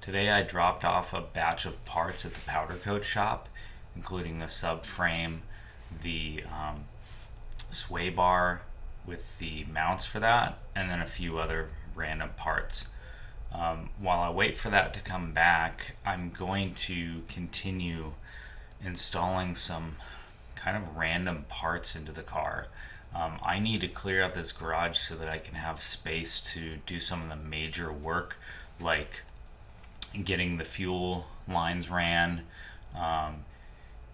Today I dropped off a batch of parts at the powder coat shop, including the subframe, the sway bar with the mounts for that, and then a few other random parts. While I wait for that to come back, I'm going to continue installing some kind of random parts into the car. I need to clear out this garage so that I can have space to do some of the major work, like getting the fuel lines ran,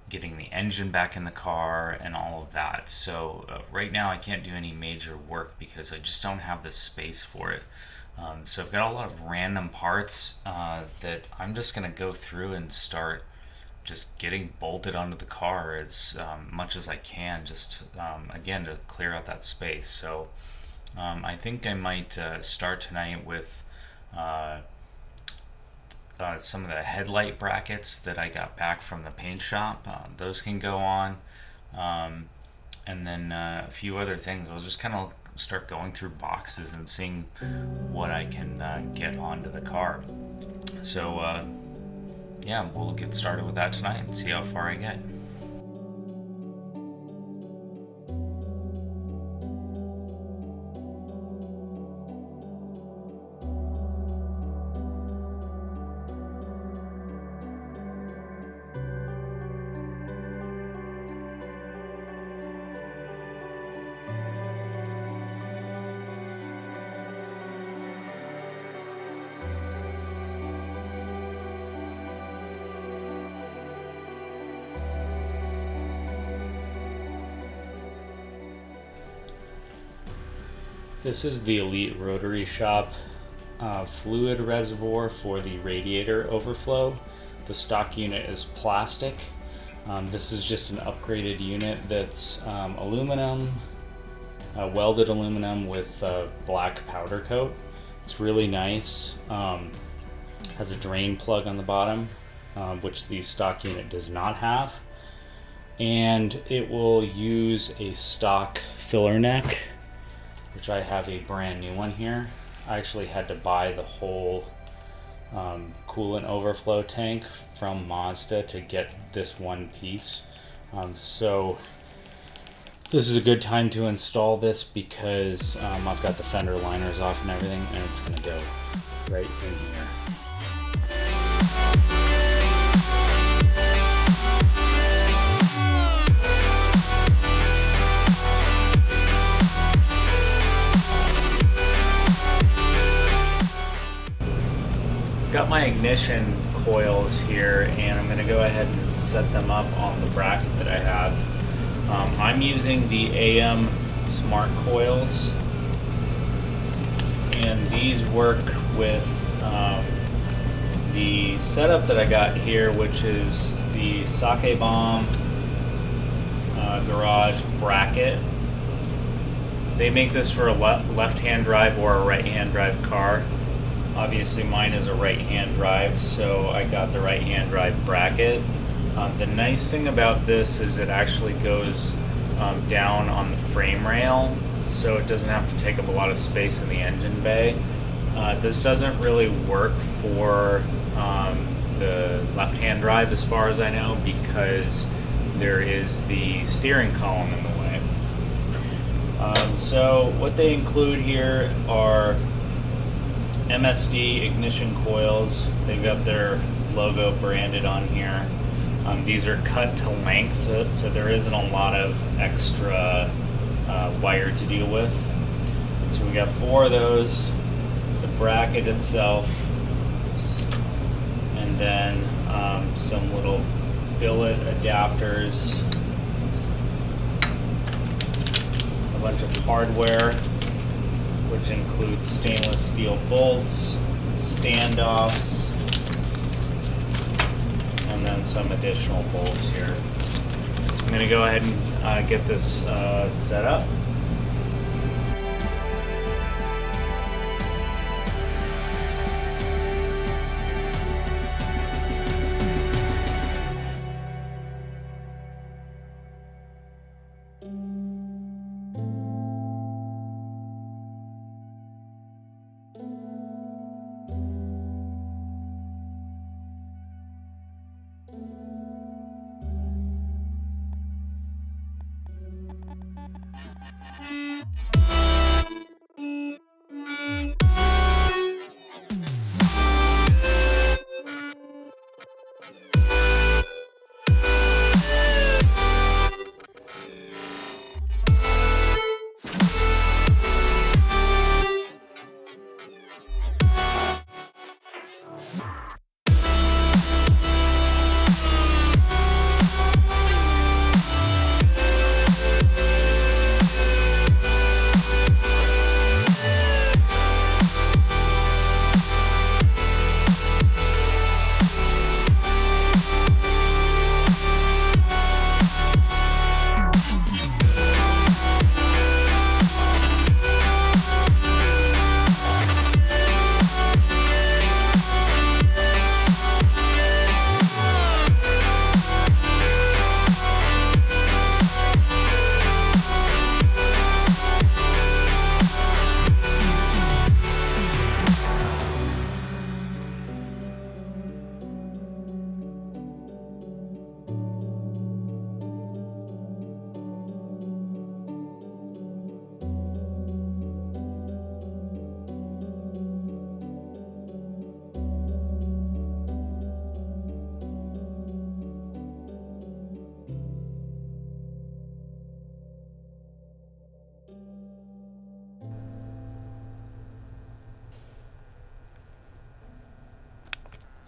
getting the engine back in the car, and all of that. So right now I can't do any major work because I just don't have the space for it. So I've got a lot of random parts that I'm just going to go through and start just getting bolted onto the car as much as I can, just again to clear out that space. So I think I might start tonight with some of the headlight brackets that I got back from the paint shop. Those can go on, and then a few other things. I'll just kind of start going through boxes and seeing what I can get onto the car. So yeah, we'll get started with that tonight and see how far I get. This is the Elite Rotary Shop fluid reservoir for the radiator overflow. The stock unit is plastic. This is just an upgraded unit that's aluminum, welded aluminum with black powder coat. It's really nice. Has a drain plug on the bottom, which the stock unit does not have. And it will use a stock filler neck, which I have a brand new one here. I actually had to buy the whole coolant overflow tank from Mazda to get this one piece. So this is a good time to install this because I've got the fender liners off and everything, and it's going to go right in here. Got my ignition coils here, and I'm going to go ahead and set them up on the bracket that I have. I'm using the AM Smart coils, and these work with the setup that I got here, which is the Sake Bomb garage bracket. They make this for a left-hand drive or a right-hand drive car. Obviously mine is a right-hand drive, so I got the right-hand drive bracket. The nice thing about this is it actually goes down on the frame rail, so it doesn't have to take up a lot of space in the engine bay. This doesn't really work for the left-hand drive as far as I know, because there is the steering column in the way. So what they include here are MSD ignition coils. They've got their logo branded on here. These are cut to length, so there isn't a lot of extra wire to deal with. So we got 4 of those, the bracket itself, and then some little billet adapters, a bunch of hardware, which includes stainless steel bolts, standoffs, and then some additional bolts here. So I'm going to go ahead and get this set up.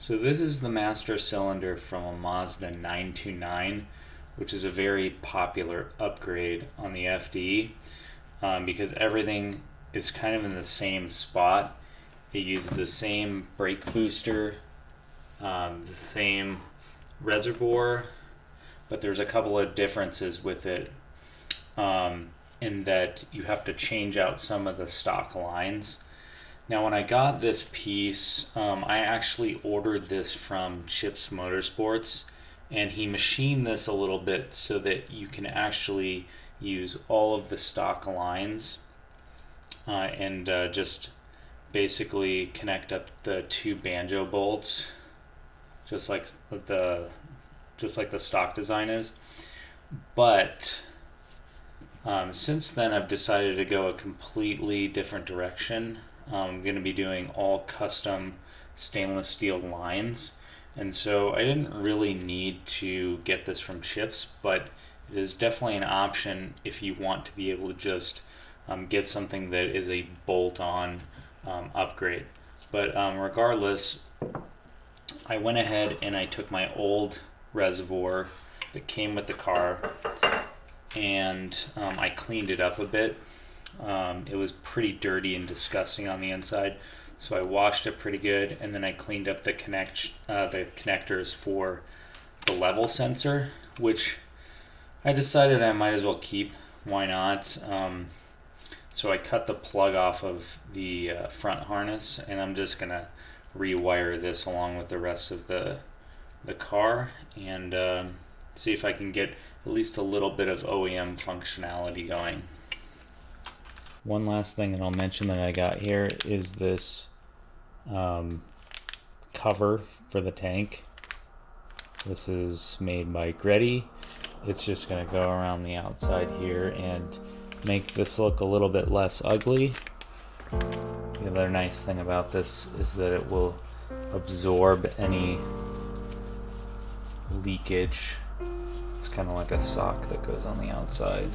So this is the master cylinder from a Mazda 929, which is a very popular upgrade on the FD because everything is kind of in the same spot. It uses the same brake booster, the same reservoir, but there's a couple of differences with it in that you have to change out some of the stock lines. Now when I got this piece, I actually ordered this from Chips Motorsports, and he machined this a little bit so that you can actually use all of the stock lines and just basically connect up the two banjo bolts just like the stock design is. But since then I've decided to go a completely different direction. I'm going to be doing all custom stainless steel lines, and so I didn't really need to get this from Chips, but it is definitely an option if you want to be able to just get something that is a bolt-on upgrade. But regardless, I went ahead and I took my old reservoir that came with the car and I cleaned it up a bit. It was pretty dirty and disgusting on the inside, so I washed it pretty good, and then I cleaned up the connectors for the level sensor, which I decided I might as well keep. Why not? So I cut the plug off of the front harness, and I'm just gonna rewire this along with the rest of the car and see if I can get at least a little bit of OEM functionality going. One last thing that I'll mention that I got here is this cover for the tank. This is made by Greddy. It's just going to go around the outside here and make this look a little bit less ugly. The other nice thing about this is that it will absorb any leakage. It's kind of like a sock that goes on the outside.